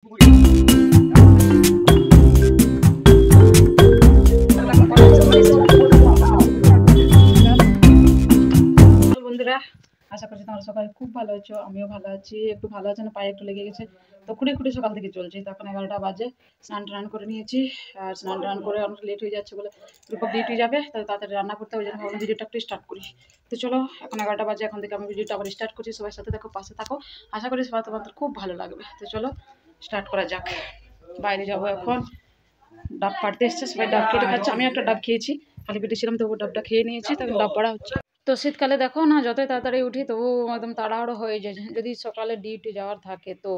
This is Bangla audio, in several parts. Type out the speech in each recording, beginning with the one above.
বন্ধুরা, আশা করছি তোমরা সবাই খুব ভালো আছো। আমিও ভালো আছি। একটু ভালো আছে না, পায়ে একটু লেগে গেছে, তো খুঁড়ে সকাল থেকে চলছে। তখন 11টা বাজে, স্নান টান করে নিয়েছি। আর স্নান টান করে অনেক লেট হয়ে যাচ্ছে বলে রূপক ডিউটি যাবে, তাই তাড়াতাড়ি রান্না করতে, ওই জন্য ভাবলাম ভিডিওটা একটু স্টার্ট করি। তো চলো, এখন 11টা বাজে, এখন থেকে আমি ভিডিওটা আবার স্টার্ট করছি। সবাই সাথে থাকো, পাশে থাকো, আশা করি সবাই তোমাদের খুব ভালো লাগবে। তো চলো স্টার্ট করা যাক। বাইরে যাবো এখন। ডাব পাড়তে এসছে, সবাই ডাব কেটে খাচ্ছে। আমি একটা ডাব খেয়েছি, খালি পেটে ছিলাম, তবু ডাবটা খেয়ে নিয়েছি। তখন ডাব পাড়া হচ্ছে। তো শীতকালে দেখো না, যতই তাড়াতাড়ি উঠি তবু একদম তাড়াহুড়ো হয়ে যায়। যদি সকালে ডিউটি যাওয়ার থাকে তো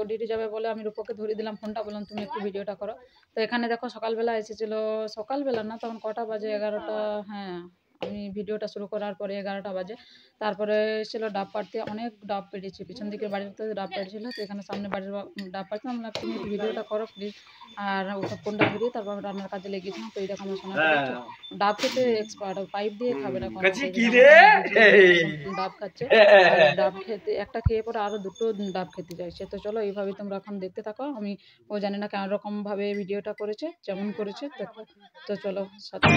ডিউটি যাবে বলে আমি রূপকে ধরিয়ে দিলাম ফোনটা, বললাম তুমি একটু ভিডিওটা করো। তো এখানে দেখো সকালবেলা এসেছিল, সকালবেলা না তখন কটা বাজে, 11টা, হ্যাঁ আমি ভিডিওটা শুরু করার পরে 11টা বাজে। তারপরে এসেছিল ডাব পাড়তে, অনেক ডাব পেড়েছি, পিছন দিকের বাড়িতে ডাব পেড়েছিল। তো এখানে সামনে বাড়ির ডাব পাড়ছিলাম, আমরা তুমি একটু ভিডিওটা করো প্লিজ। আর ওসব ফোনটা ঘুরিয়ে তারপর আমি রান্নার কাজে লেগেছিলাম। তো এই দেখো আমার সোনাটা দেখছো, ডাব খেতে এক্সপার্ট, পাইপ দিয়ে খাবে না কোনো, ডাব খাচ্ছে। ডাব খেতে একটা খেয়ে পরে আরো দুটো ডাব খেতে চাইছে। তো চলো এইভাবে তোমরা এখন দেখতে থাকো। আমি ও জানি না কেন রকম ভাবে ভিডিওটা করেছে, যেমন করেছে দেখো। তো চলো সাথে।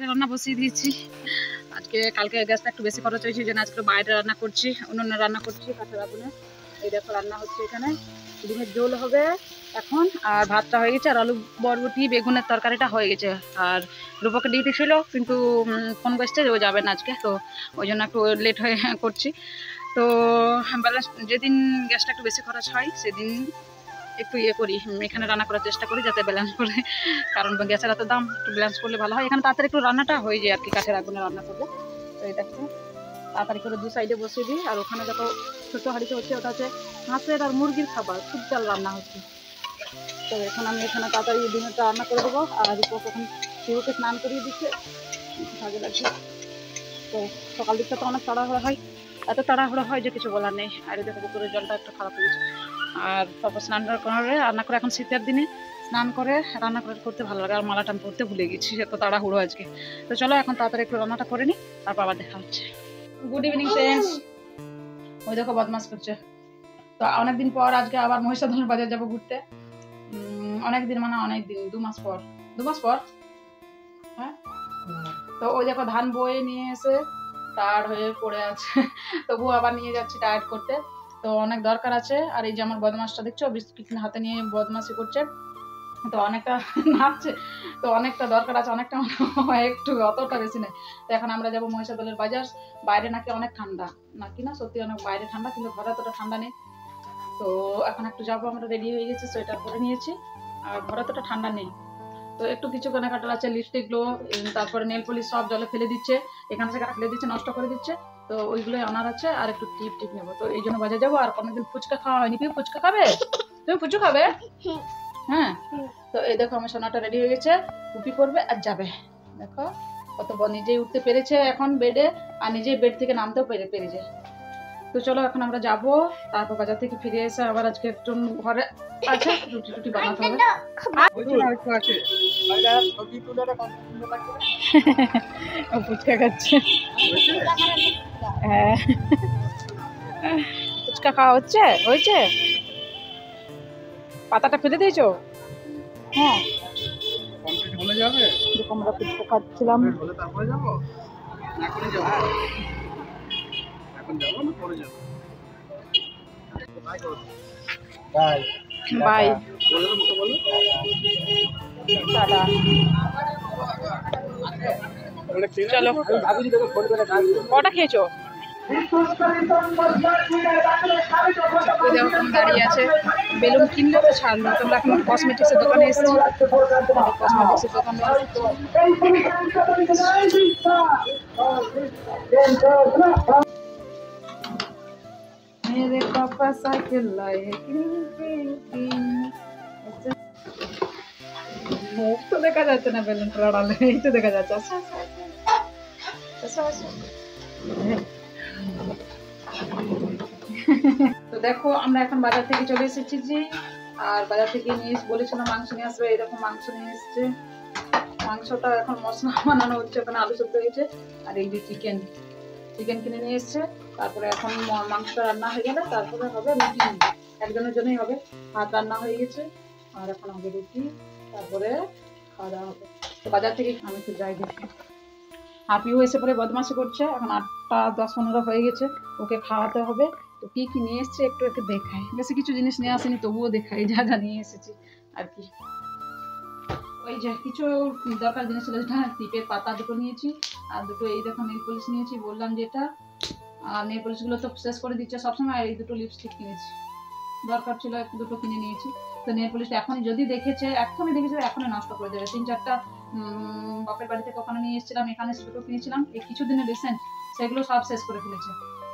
রান্না বসিয়ে দিয়েছি আজকে। কালকে গ্যাসটা একটু বেশি খরচ হয়েছে, যেন আজকে বাইরে রান্না করছি, উনুনে রান্না করছি কাঠের আগুনে। এই দেখো রান্না হচ্ছে এখানে, ডিমের ঝোল হবে এখন, আর ভাতটা হয়ে গেছে, আর আলু বরবটি বেগুনের তরকারিটা হয়ে গেছে। আর রূপকে ডিউটি ছিল, কিন্তু ফোন করছে ও যাবে না আজকে, তো ওই জন্য একটু লেট হয়ে করছি। তো ব্যালেন্স যেদিন গ্যাসটা একটু বেশি খরচ হয় সেদিন একটু করি, এখানে রান্না করার চেষ্টা করি যাতে ব্যালেন্স করে, কারণ গ্যাসের এত দাম, একটু ব্যালেন্স করলে ভালো হয়। এখানে তাড়াতাড়ি একটু রান্নাটা হয়ে যায় আর কি, কাঠের আগুনে রান্না করলে। তো এটা একটু তাড়াতাড়ি করে দু সাইডে বসিয়ে দিই। আর ওখানে দেখো ছোটো হাঁড়িতে হচ্ছে, ওটা হচ্ছে হাঁসের আর মুরগির খাবার, খুব চাল রান্না হচ্ছে। তো এখন আমি এখানে তাড়াতাড়ি ডিমটা রান্না করে দেবো। আর এখন শিবকে স্নান করিয়ে দিচ্ছে, কাজে লাগছে। তো সকাল দিকটা তো অনেক তাড়াহুড়ো হয়, এত তাড়াহুড়ো হয় যে কিছু বলার নেই। আর দেখো পুকুরের জলটা একটু খারাপ হয়ে গেছে। আর তারপর স্নান করে রান্না করে, এখন শীতের দিনে স্নান করে রান্না করতে ভালো লাগে। আর মালা টান করতে ভুলে গেছি, এত তাড়াহুড়ো আজকে। তো চলো এখন তাড়াতাড়ি একটু রান্নাটা করে নিই, তারপর আবার দেখা হচ্ছে। Good evening friends. ওই দেখো বদমাস করছে। তো অনেকদিন পর আজকে আবার মহিষাদলের বাজার যাবো ঘুরতে। অনেকদিন মানে অনেকদিন, 2 মাস পর। হ্যাঁ, তো ওই দেখো ধান বয়ে নিয়ে এসে টায়ার্ড হয়ে পড়ে আছে, তবু আবার নিয়ে যাচ্ছি টায়ার্ড করতে। তো অনেক দরকার আছে। আর এই যে আমার বদমাসটা দেখছো, বিস্কিট হাতে নিয়ে বদমাসি করছে, তো অনেকটা নাচছে। তো অনেকটা দরকার আছে, অনেকটা একটু, অতটা বেশি নেই। তো এখন আমরা যাবো মহিষাদলের বাজার। বাইরে নাকি অনেক ঠান্ডা, নাকি না সত্যি অনেক বাইরে ঠান্ডা, কিন্তু ঘরে অতটা ঠান্ডা নেই। তো এখন একটু যাবো, আমরা রেডি হয়ে গেছি, সোয়েটার পরে নিয়েছি, আর ঘরে অতটা ঠান্ডা নেই। তো একটু কিছু কেনাকাটার আছে, লিপস্টিক গ্লো, তারপরে নেল পলিশ সব জলে ফেলে দিচ্ছে, এখানে সেখানে ফেলে দিচ্ছে, নষ্ট করে দিচ্ছে। তো ওইগুলোই আনার আছে, আর একটু টিপ নেবো। তো এই জন্য বাজার যাবো। আর কোনোদিন ফুচকা খাওয়া হয়নি, তুমি ফুচকা খাবে? তুমি ফুচকা খাবে? হ্যাঁ। তো এই দেখো আমার সোনাটা রেডি হয়ে গেছে, টুপি পরবে আর যাবে। দেখো কত নিজেই উঠতে পেরেছে এখন বেডে, আর নিজেই বেড থেকে নামতেও পেরেছে। তো চলো এখন আমরা যাবো, তারপর বাজার থেকে ফিরে এসে আবার আজকে একটু ঘরে আছে রুটি বানাতে হবে। ফুচকা খাচ্ছে, হ্যাঁ ফুচকা খাওয়া হয়েছে। পাতাটা ফেলে দিয়েছো? হ্যাঁ, আমরা ফুচকা খাচ্ছিলাম। বাই, চলো। কটা খেয়েছো? দাঁড়িয়ে আছে, বেলুন কিনলে তো ছাড়লো। তোমরা এখন কসমেটিক্সের দোকানে এসেছি, কসমেটিক্সের দোকানে মেরে পাপা সাইকেল লায়ে, মুখ তো দেখা যাচ্ছে না, বেলুন আড়ালে এই তো দেখা যাচ্ছে। তো দেখো আমরা এখন বাজার থেকে চলে এসেছি যে, আর বাজার থেকে নিয়ে বলেছিলাম মাংস নিয়ে আসবে, এরকম মাংস নিয়ে এসছে। মাংসটা এখন মশলা বানানো হচ্ছে, ওখানে আলু সেদ্ধ হয়েছে, আর এই যে চিকেন কিনে নিয়ে এসছে। তারপরে এখন মাংসটা রান্না হয়ে গেলে তারপরে হবে রুটি, একজনের জন্যই হবে। ভাত রান্না হয়ে গেছে, আর এখন হবে রুটি, তারপরে খাওয়া দাওয়া হবে। তো বাজার থেকে আমি একটু যাই দেখি। আর পিউ এসে পরে বদমাশি করছে, এখন 8টা 10-15 হয়ে গেছে, ওকে খাওয়াতে হবে। তো কি কি নিয়ে এসছে একটু দেখাই, বেশি কিছু জিনিস নিয়ে আসেনি, তবুও দেখাই যা যা নিয়ে এসেছি আর কি। ওই যে কিছু দরকার জিনিস ছিল, যেটা টিপের পাতা দুটো নিয়েছি, আর দুটো এই দেখো নেল পলিশ নিয়েছি, বললাম যেটা। আর নেল পলিশগুলো তো শেষ করে দিচ্ছে সবসময়, আর এই দুটো লিপস্টিক কিনেছি, দরকার ছিল একটু, দুটো কিনে নিয়েছি। তো নেল পলিশটা এখনই যদি দেখেছে, এখনই নষ্ট করে দেবে। 3-4টা বাপের বাড়ি থেকে ওখানে নিয়ে এসেছিলাম, এখানে দুটো কিনেছিলাম এই কিছুদিনের রিসেন্ট, সেগুলো সব শেষ করে ফেলেছে।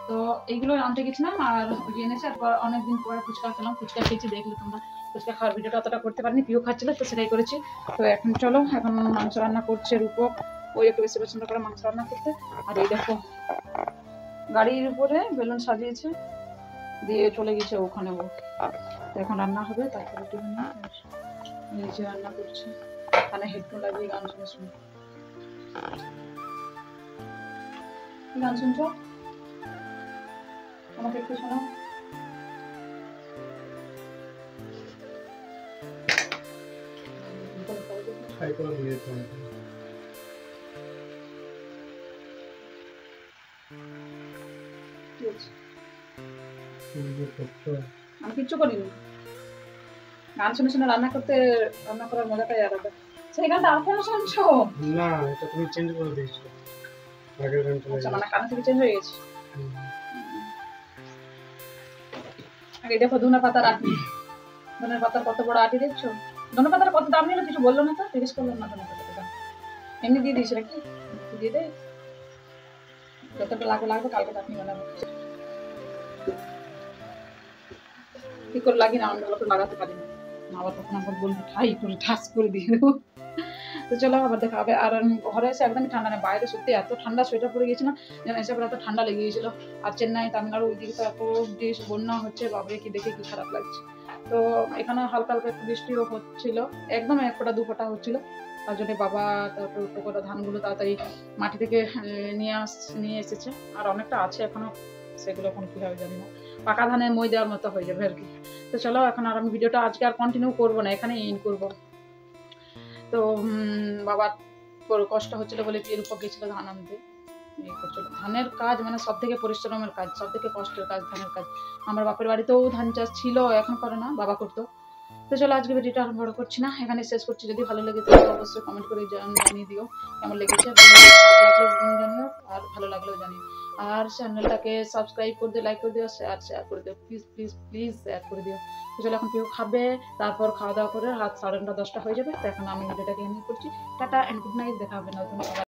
তো এইগুলো আনতে গেছিলাম, আর ওই এনেছে। আর অনেকদিন পরে ফুচকা খেলাম, ফুচকা খেয়েছি, দেখলে তোমরা। ফুচকা খাওয়ার ভিডিওটা অতটা করতে পারিনি, প্রিয় খাচ্ছিল তো সেটাই করেছি। তো এখন চলো, এখন মাংস রান্না করছে রূপক, ওই একটু বেশি পছন্দ করে মাংস রান্না করতে। আর এই দেখো গাড়ির উপরে বেলুন সাজিয়েছে, দিয়ে চলে গেছে ওখানে ও। এখন রান্না হবে, তারপরে একটু নিজে রান্না করছে, কানে হেডফোন লাগিয়ে গান শুনে শুনে। গান শুনছো? আমাকে একটু শোনাও। আমি কিচ্ছু করিনি, গান শুনে শুনে রান্না করার মজাটাই আলাদা। সেই গানটা এখনো শুনছো? না, এটা তুমি চেঞ্জ করে দিয়েছো, আগের গানটা। আচ্ছা, মানে কানে থেকে চেঞ্জ হয়ে গেছে। আগে দেখো ধনে পাতার আটি, ধনের পাতার কত বড় আটি দেখছো? ধনে পাতার কত দাম নিল কিছু বললো না তো, জিজ্ঞেস করলাম না ধনে পাতার দাম, এমনি দিয়ে দিয়েছে নাকি? দিয়ে দে, যতটা লাগবে কালকে চাটনি বানাবো। ঠিক করে লাগি না, আমি ভালো করে লাগাতে পারি না, আবার তখন আবার বলবো ঠাই করে ঠাস করে দিয়ে দেবো। তো চলো আবার দেখা হবে। আর ঘরে এসে একদমই ঠান্ডা না, বাইরে সত্যি এত ঠান্ডা, সোয়েটার পরে গেছিলাম, যেন এসে পরে এত ঠান্ডা লেগে গিয়েছিল। আর চেন্নাই তামিলনাড়ু ওই দিকে তো এত বন্যা হচ্ছে, বাবরে কি দেখে কি খারাপ লাগছে। তো এখানে হালকা হালকা একটু বৃষ্টিও হচ্ছিল, একদম 1-2 ফোঁটা হচ্ছিল। তার জন্য বাবা তারপর টোকরা ধানগুলো তাড়াতাড়ি মাটি থেকে নিয়ে এসেছে, আর অনেকটা আছে এখনো, সেগুলো এখন কি হবে জানি না, পাকা ধানে মই দেওয়ার মতো হয়ে যাবে আর কি। তো চলো এখন আর আমি ভিডিওটা আজকে আর কন্টিনিউ করবো না, এখানে এন্ড করবো। তো বাবার বড় কষ্ট হচ্ছিল বলে এর উপর গেছিল ধান আনতে, করছিল ধানের কাজ, মানে সব থেকে পরিশ্রমের কাজ, সব থেকে কষ্টের কাজ ধানের কাজ। আমার বাপের বাড়িতেও ধান চাষ ছিল, এখন করে না, বাবা করতো। তো চলো আজকে ভিডিওটা আর বড় করছি না, এখানে শেষ করছি। যদি ভালো লেগে থাকে অবশ্যই কমেন্ট করে জানিয়ে দিও কেমন লেগেছে, জানিও, আর ভালো লাগলেও জানিও। আর চ্যানেলটাকে সাবস্ক্রাইব করে দিও, লাইক করে দিও, শেয়ার করে দিও, প্লিজ প্লিজ প্লিজ শেয়ার করে দিও। তো চলো এখন কেউ খাবে, তারপর খাওয়া দাওয়া করে রাত 9:30-10টা হয়ে যাবে। তো এখন আমি ভিডিওটাকে এন্ড করছি। টাটা এন্ড গুড নাইট, দেখা হবে নতুন।